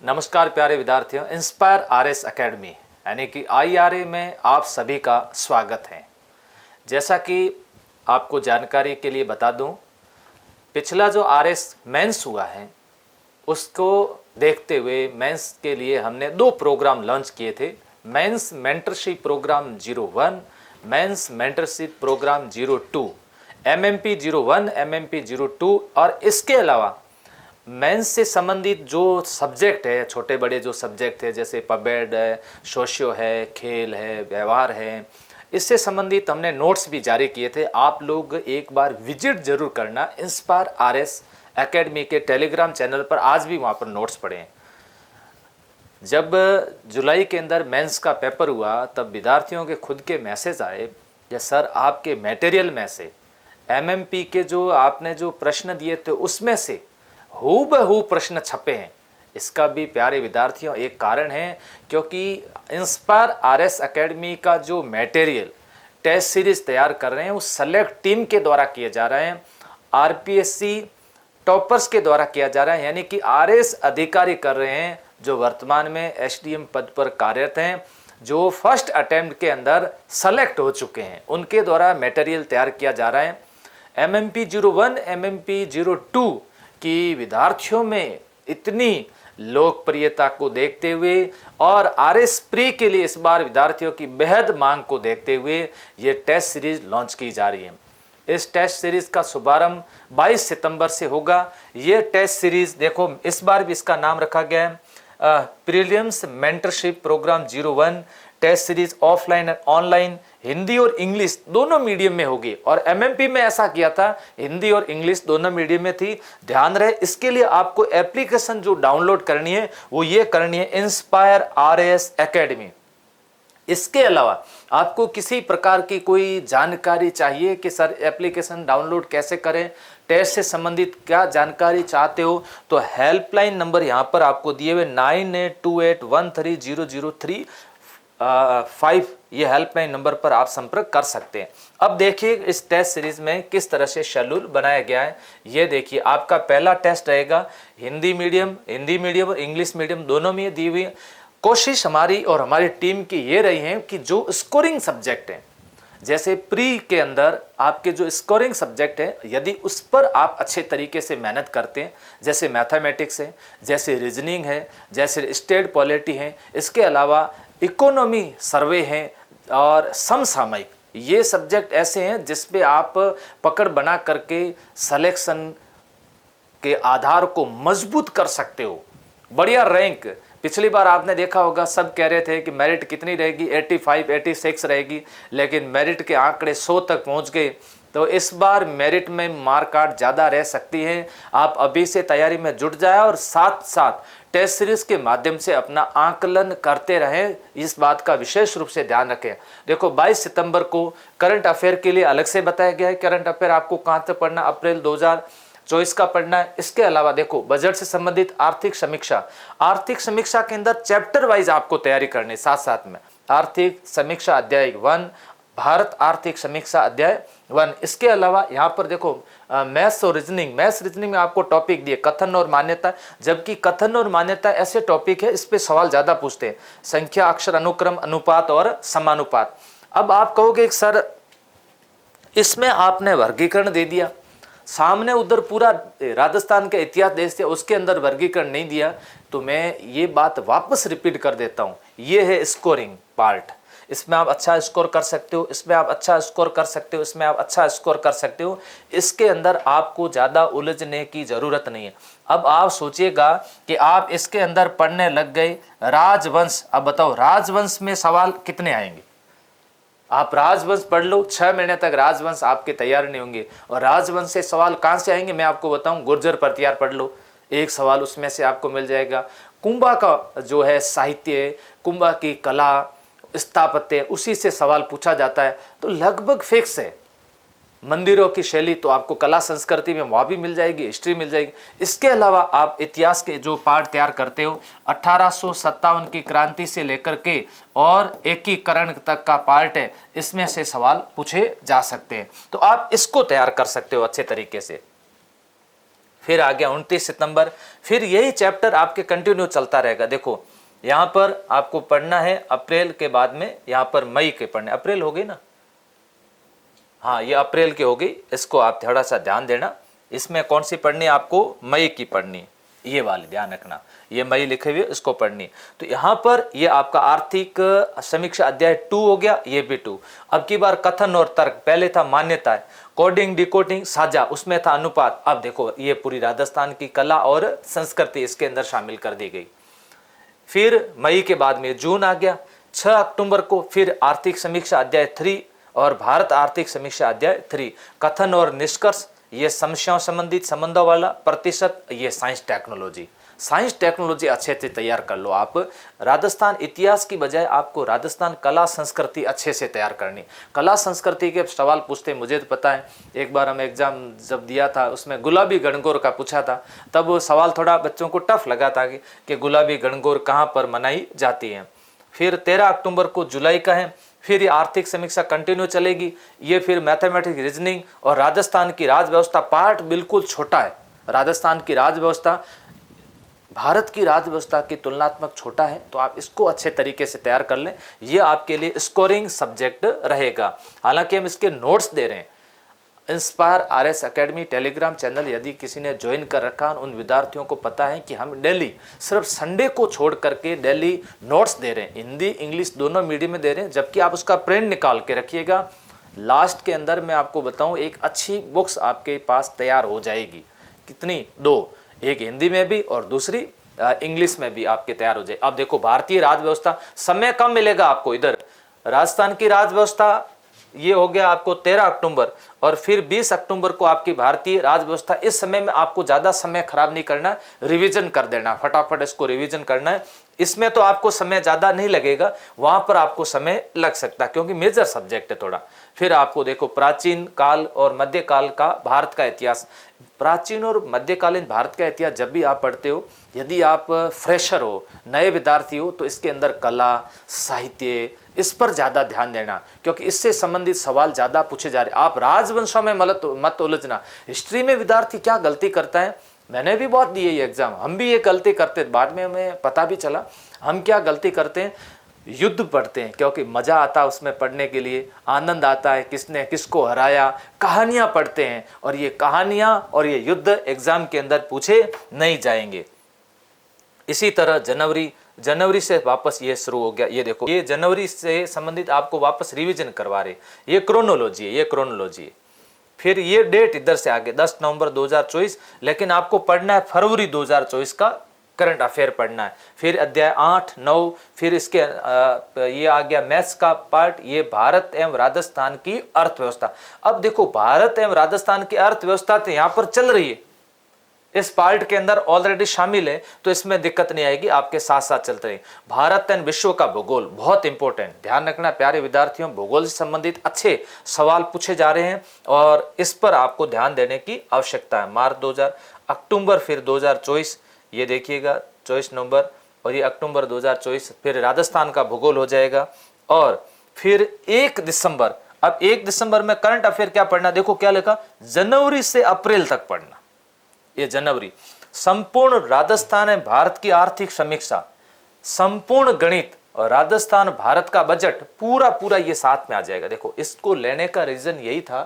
नमस्कार प्यारे विद्यार्थियों, इंस्पायर आरएस एकेडमी यानी कि आईआरए में आप सभी का स्वागत है। जैसा कि आपको जानकारी के लिए बता दूं, पिछला जो आरएस मेंस हुआ है उसको देखते हुए मेंस के लिए हमने दो प्रोग्राम लॉन्च किए थे। Mains mentorship program 01, mains mentorship program 02, MMP 01, MMP 02 और इसके अलावा मेंस से संबंधित जो सब्जेक्ट है, छोटे बड़े जो सब्जेक्ट है जैसे पबेड है, सोशियो है, खेल है, व्यवहार है, इससे संबंधित हमने नोट्स भी जारी किए थे। आप लोग एक बार विजिट जरूर करना इंस्पायर आरएस एकेडमी के टेलीग्राम चैनल पर, आज भी वहाँ पर नोट्स पढ़े हैं। जब जुलाई के अंदर मेंस का पेपर हुआ तब विद्यार्थियों के खुद के मैसेज आए या सर आपके मटेरियल में से एमएमपी के जो आपने जो प्रश्न दिए थे उसमें से हूबहू प्रश्न छपे हैं। इसका भी प्यारे विद्यार्थियों एक कारण है, क्योंकि इंस्पायर आरएस एकेडमी का जो मटेरियल टेस्ट सीरीज तैयार कर रहे हैं वो सेलेक्ट टीम के द्वारा किए जा रहे हैं, आरपीएससी टॉपर्स के द्वारा किया जा रहा है, यानी कि आरएस अधिकारी कर रहे हैं जो वर्तमान में एसडीएम पद पर कार्यरत हैं, जो फर्स्ट अटेम्प्ट के अंदर सेलेक्ट हो चुके हैं, उनके द्वारा मटेरियल तैयार किया जा रहा है। एमएमपी 01, एमएमपी 02 कि विद्यार्थियों में इतनी लोकप्रियता को देखते हुए और आरएस प्री के लिए इस बार विद्यार्थियों की बेहद मांग को देखते हुए ये टेस्ट सीरीज लॉन्च की जा रही है। इस टेस्ट सीरीज का शुभारंभ 22 सितंबर से होगा। ये टेस्ट सीरीज देखो, इस बार भी इसका नाम रखा गया है prelims mentorship program 01। Test series offline और ऑनलाइन, हिंदी और इंग्लिश दोनों मीडियम में होगी। और एमएमपी में ऐसा किया था, हिंदी और इंग्लिश दोनों मीडियम में थी। ध्यान रहे, इसके लिए आपको एप्लीकेशन जो डाउनलोड करनी है वो ये करनी है, इंस्पायर आरएस एकेडमी। इसके अलावा आपको किसी प्रकार की कोई जानकारी चाहिए कि सर एप्लीकेशन डाउनलोड कैसे करें, टेस्ट से संबंधित क्या जानकारी चाहते हो, तो हेल्पलाइन नंबर यहाँ पर आपको दिए हुए 9828130035 ये हेल्पलाइन नंबर पर आप संपर्क कर सकते हैं। अब देखिए इस टेस्ट सीरीज में किस तरह से शेड्यूल बनाया गया है। ये देखिए, आपका पहला टेस्ट रहेगा हिंदी मीडियम और इंग्लिश मीडियम दोनों में दी हुई है। कोशिश हमारी और हमारी टीम की ये रही है कि जो स्कोरिंग सब्जेक्ट है, जैसे प्री के अंदर आपके जो स्कोरिंग सब्जेक्ट है, यदि उस पर आप अच्छे तरीके से मेहनत करते हैं, जैसे मैथमेटिक्स है, जैसे रीजनिंग है, जैसे स्टेट पॉलिटी है, इसके अलावा इकोनॉमी सर्वे है और समसामयिक, ये सब्जेक्ट ऐसे हैं जिस पे आप पकड़ बना करके सिलेक्शन के आधार को मजबूत कर सकते हो। बढ़िया रैंक, पिछली बार आपने देखा होगा सब कह रहे थे कि मेरिट कितनी रहेगी, 85 86 रहेगी, लेकिन मेरिट के आंकड़े 100 तक पहुंच गए। तो इस बार मेरिट में मार्कआउट ज़्यादा रह सकती है। आप अभी से तैयारी में जुट जाए और साथ साथ टेस्ट सीरीज के माध्यम से अपना आकलन करते रहें, इस बात का विशेष रूप से ध्यान रखें। देखो 22 सितंबर को करंट अफेयर के लिए अलग से बताया गया है। करंट अफेयर आपको कहाँ तक पढ़ना, अप्रैल 2024 का पढ़ना है। इसके अलावा देखो बजट से संबंधित आर्थिक समीक्षा के अंदर चैप्टर वाइज आपको तैयारी करनी, साथ साथ में आर्थिक समीक्षा अध्याय 1, भारत आर्थिक समीक्षा अध्याय 1। इसके अलावा यहाँ पर देखो मैथ्स और रीजनिंग में आपको टॉपिक दिए कथन और मान्यता, जबकि कथन और मान्यता ऐसे टॉपिक है इस पे सवाल ज्यादा पूछते हैं, संख्या, अक्षर, अनुक्रम, अनुपात और समानुपात। अब आप कहोगे सर इसमें आपने वर्गीकरण दे दिया, सामने उधर पूरा राजस्थान का इतिहास देश थे उसके अंदर वर्गीकरण नहीं दिया, तो मैं ये बात वापस रिपीट कर देता हूँ। ये है स्कोरिंग पार्ट, इसमें आप अच्छा स्कोर कर सकते हो, इसमें आप अच्छा स्कोर कर सकते हो, इसमें आप अच्छा स्कोर कर सकते हो। इसके अंदर आपको ज़्यादा उलझने की ज़रूरत नहीं है। अब आप सोचिएगा कि आप इसके अंदर पढ़ने लग गए राजवंश, अब बताओ राजवंश में सवाल कितने आएंगे। आप राजवंश पढ़ लो, 6 महीने तक राजवंश आपके तैयार नहीं होंगे। और राजवंश से सवाल कहाँ से आएंगे मैं आपको बताऊं, गुर्जर प्रतिहार पढ़ लो, एक सवाल उसमें से आपको मिल जाएगा। कुंभा का जो है साहित्य, कुंभा की कला, स्थापत्य, उसी से सवाल पूछा जाता है, तो लगभग फिक्स है। मंदिरों की शैली तो आपको कला संस्कृति में वहाँ भी मिल जाएगी, हिस्ट्री मिल जाएगी। इसके अलावा आप इतिहास के जो पार्ट तैयार करते हो, 1857 की क्रांति से लेकर के और एकीकरण तक का पार्ट है, इसमें से सवाल पूछे जा सकते हैं, तो आप इसको तैयार कर सकते हो अच्छे तरीके से। फिर आ गया 29 सितंबर। फिर यही चैप्टर आपके कंटिन्यू चलता रहेगा। देखो यहाँ पर आपको पढ़ना है अप्रैल के बाद में, यहाँ पर मई के पढ़ने, अप्रैल हो गई ना, हाँ ये अप्रैल की हो गई, इसको आप थोड़ा सा ध्यान देना। इसमें कौन सी पढ़नी है आपको, मई की पढ़नी, ये वाली ध्यान रखना, ये मई लिखे हुए इसको पढ़नी। तो यहाँ पर ये आपका आर्थिक समीक्षा अध्याय 2 हो गया, ये भी 2। अब की बार कथन और तर्क, पहले था मान्यताएं, कोडिंग डिकोडिंग साझा, उसमें था अनुपात। अब देखो ये पूरी राजस्थान की कला और संस्कृति इसके अंदर शामिल कर दी गई। फिर मई के बाद में जून आ गया। 6 अक्टूबर को फिर आर्थिक समीक्षा अध्याय 3 और भारत आर्थिक समीक्षा अध्याय 3, कथन और निष्कर्ष, ये समस्याओं संबंधित संबंधों वाला प्रतिशत, ये साइंस टेक्नोलॉजी। साइंस टेक्नोलॉजी अच्छे से तैयार कर लो आप। राजस्थान इतिहास की बजाय आपको राजस्थान कला संस्कृति अच्छे से तैयार करनी। कला संस्कृति के सवाल पूछते, मुझे तो पता है, एक बार हम एग्जाम जब दिया था उसमें गुलाबी गणगौर का पूछा था, तब वो सवाल थोड़ा बच्चों को टफ लगा था कि गुलाबी गणगौर कहाँ पर मनाई जाती है। फिर 13 अक्टूबर को जुलाई का है। फिर ये आर्थिक समीक्षा कंटिन्यू चलेगी। ये फिर मैथमेटिक्स, रीजनिंग और राजस्थान की राज व्यवस्था, पार्ट बिल्कुल छोटा है। राजस्थान की राज व्यवस्था भारत की राज व्यवस्था की तुलनात्मक छोटा है, तो आप इसको अच्छे तरीके से तैयार कर लें। ये आपके लिए स्कोरिंग सब्जेक्ट रहेगा। हालांकि हम इसके नोट्स दे रहे हैं। Inspire RS academy Telegram channel यदि किसी ने ज्वाइन कर रखा, उन विद्यार्थियों को पता है कि हम डेली सिर्फ संडे को छोड़ करके डेली नोट्स दे रहे हैं, हिंदी इंग्लिश दोनों मीडियम में दे रहे हैं, जबकि आप उसका प्रिंट निकाल के रखिएगा। लास्ट के अंदर मैं आपको बताऊं, एक अच्छी बुक्स आपके पास तैयार हो जाएगी। कितनी, 2, एक हिंदी में भी और दूसरी इंग्लिश में भी आपके तैयार हो जाए। अब देखो भारतीय राज व्यवस्था, समय कम मिलेगा आपको। इधर राजस्थान की राज व्यवस्था ये हो गया आपको 13 अक्टूबर, और फिर 20 अक्टूबर को आपकी भारतीय राज व्यवस्था। इस समय में आपको ज्यादा समय खराब नहीं करना, रिवीजन कर देना, फटाफट इसको रिवीजन करना है। इसमें तो आपको समय ज्यादा नहीं लगेगा, वहां पर आपको समय लग सकता है क्योंकि मेजर सब्जेक्ट है थोड़ा। फिर आपको देखो प्राचीन काल और मध्यकाल का भारत का इतिहास। प्राचीन और मध्यकालीन भारत का इतिहास जब भी आप पढ़ते हो, यदि आप फ्रेशर हो, नए विद्यार्थी हो, तो इसके अंदर कला, साहित्य, इस पर ज्यादा ध्यान देना, क्योंकि इससे संबंधित सवाल ज्यादा पूछे जा रहे हैं। आप राजवंशों में मत उलझना। हिस्ट्री में विद्यार्थी क्या गलती करता है, मैंने भी बहुत दिए ये एग्जाम, हम भी ये गलती करते, बाद में हमें पता भी चला हम क्या गलती करते हैं। युद्ध पढ़ते हैं क्योंकि मजा आता है उसमें पढ़ने के लिए, आनंद आता है, किसने किसको हराया। कहानियां पढ़ते हैं, और ये कहानियां और ये युद्ध एग्जाम के अंदर पूछे नहीं जाएंगे। इसी तरह जनवरी से वापस ये शुरू हो गया। ये देखो, ये जनवरी से संबंधित आपको वापस रिवीजन करवा रहे, ये क्रोनोलॉजी है, ये क्रोनोलॉजी है। फिर ये डेट इधर से आगे 10 नवंबर 2024, लेकिन आपको पढ़ना है फरवरी 2024 का करंट अफेयर पढ़ना है। फिर अध्याय 8, 9, फिर इसके ये आ गया मैथ्स का पार्ट, ये भारत एवं राजस्थान की अर्थव्यवस्था। अब देखो भारत एवं राजस्थान की अर्थव्यवस्था तो यहाँ पर चल रही है, इस पार्ट के अंदर ऑलरेडी शामिल है, तो इसमें दिक्कत नहीं आएगी, आपके साथ साथ चलते रहे। भारत एवं विश्व का भूगोल बहुत इंपॉर्टेंट, ध्यान रखना प्यारे विद्यार्थियों, भूगोल से संबंधित अच्छे सवाल पूछे जा रहे हैं और इस पर आपको ध्यान देने की आवश्यकता है। मार्च 2000, अक्टूबर फिर 2024, ये देखिएगा 24 नवंबर, और ये अक्टूबर 2024, फिर राजस्थान का भूगोल हो जाएगा। और फिर 1 दिसंबर, अब 1 दिसंबर में करंट अफेयर क्या पढ़ना, देखो क्या लिखा, जनवरी से अप्रैल तक पढ़ना। ये जनवरी संपूर्ण राजस्थान एवं भारत की आर्थिक समीक्षा, संपूर्ण गणित और राजस्थान भारत का बजट, पूरा ये साथ में आ जाएगा। देखो इसको लेने का रीजन यही था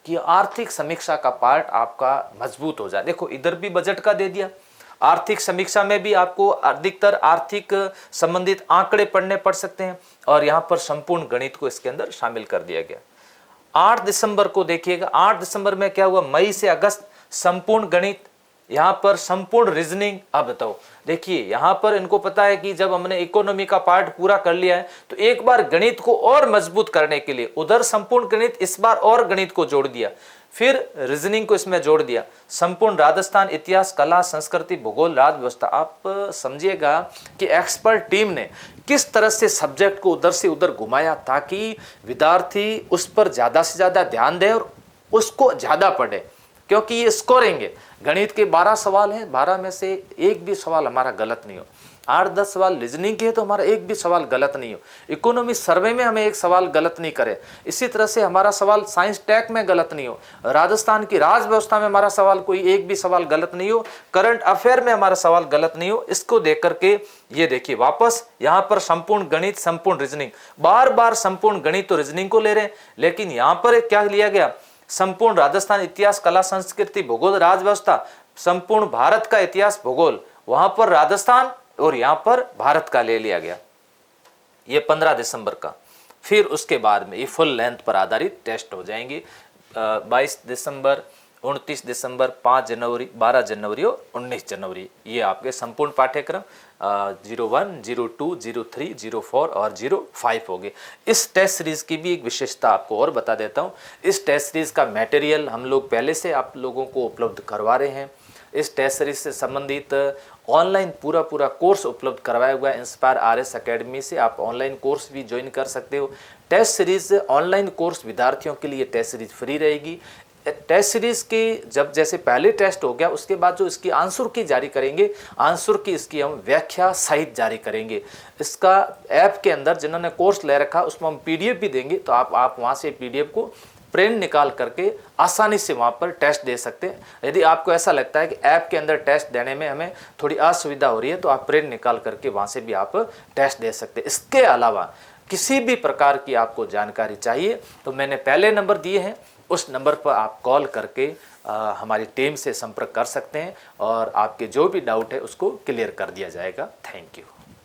कि आर्थिक समीक्षा का पार्ट आपका मजबूत हो जाए। देखो इधर भी बजट का दे दिया, आर्थिक समीक्षा में भी आपको अधिकतर आर्थिक संबंधित आंकड़े पढ़ने पड़ सकते हैं, और यहां पर संपूर्ण गणित को इसके अंदर शामिल कर दिया गया। 8 दिसंबर को देखिएगा, 8 दिसंबर में क्या हुआ, मई से अगस्त संपूर्ण गणित, यहां पर संपूर्ण रीजनिंग। अब बताओ, देखिए यहां पर इनको पता है कि जब हमने इकोनॉमी का पार्ट पूरा कर लिया है, तो एक बार गणित को और मजबूत करने के लिए उधर संपूर्ण गणित, इस बार और गणित को जोड़ दिया, फिर रीजनिंग को इसमें जोड़ दिया। संपूर्ण राजस्थान इतिहास, कला, संस्कृति, भूगोल, राज व्यवस्था। आप समझिएगा कि एक्सपर्ट टीम ने किस तरह से सब्जेक्ट को उधर से उधर घुमाया, ताकि विद्यार्थी उस पर ज्यादा से ज्यादा ध्यान दे और उसको ज्यादा पढ़े, क्योंकि ये स्कोरिंग है। गणित के 12 सवाल हैं, 12 में से एक भी सवाल हमारा गलत नहीं हो। 8-10 सवाल रीजनिंग के है तो हमारा एक भी सवाल गलत नहीं हो। इकोनॉमी सर्वे में हमें एक सवाल गलत नहीं करे। इसी तरह से हमारा सवाल साइंस टेक में गलत नहीं हो। राजस्थान की राज व्यवस्था में हमारा सवाल कोई एक भी सवाल गलत नहीं हो। करंट अफेयर में हमारा सवाल गलत नहीं हो। इसको देख करके ये देखिए वापस यहाँ पर संपूर्ण गणित, संपूर्ण रीजनिंग, बार बार संपूर्ण गणित तो रीजनिंग को ले रहे हैं, लेकिन यहाँ पर क्या लिया गया, संपूर्ण राजस्थान इतिहास, कला, संस्कृति, भूगोल, राज व्यवस्था, संपूर्ण भारत का इतिहास, भूगोल, वहां पर राजस्थान और यहां पर भारत का ले लिया गया। ये 15 दिसंबर का। फिर उसके बाद में ये फुल लेंथ पर आधारित टेस्ट हो जाएंगे 22 दिसंबर, 29 दिसंबर, 5 जनवरी, 12 जनवरी और 19 जनवरी। ये आपके संपूर्ण पाठ्यक्रम 01, 02, 03, 04 और 05 हो गए। इस टेस्ट सीरीज की भी एक विशेषता आपको और बता देता हूँ। इस टेस्ट सीरीज का मटेरियल हम लोग पहले से आप लोगों को उपलब्ध करवा रहे हैं। इस टेस्ट सीरीज से संबंधित ऑनलाइन पूरा कोर्स उपलब्ध करवाया हुआ है इंस्पायर आरएस एकेडमी से। आप ऑनलाइन कोर्स भी ज्वाइन कर सकते हो। टेस्ट सीरीज ऑनलाइन कोर्स विद्यार्थियों के लिए टेस्ट सीरीज फ्री रहेगी। टेस्ट सीरीज की जब जैसे पहले टेस्ट हो गया, उसके बाद जो इसकी आंसर की जारी करेंगे, आंसर की इसकी हम व्याख्या सहित जारी करेंगे। इसका ऐप के अंदर जिन्होंने कोर्स ले रखा उसमें हम पीडीएफ भी देंगे, तो आप वहाँ से पीडीएफ को प्रिंट निकाल करके आसानी से वहाँ पर टेस्ट दे सकते हैं। यदि आपको ऐसा लगता है कि ऐप के अंदर टेस्ट देने में हमें थोड़ी असुविधा हो रही है, तो आप प्रिंट निकाल करके वहाँ से भी आप टेस्ट दे सकते हैं। इसके अलावा किसी भी प्रकार की आपको जानकारी चाहिए तो मैंने पहले नंबर दिए हैं, उस नंबर पर आप कॉल करके हमारी टीम से संपर्क कर सकते हैं और आपके जो भी डाउट है उसको क्लियर कर दिया जाएगा। Thank you.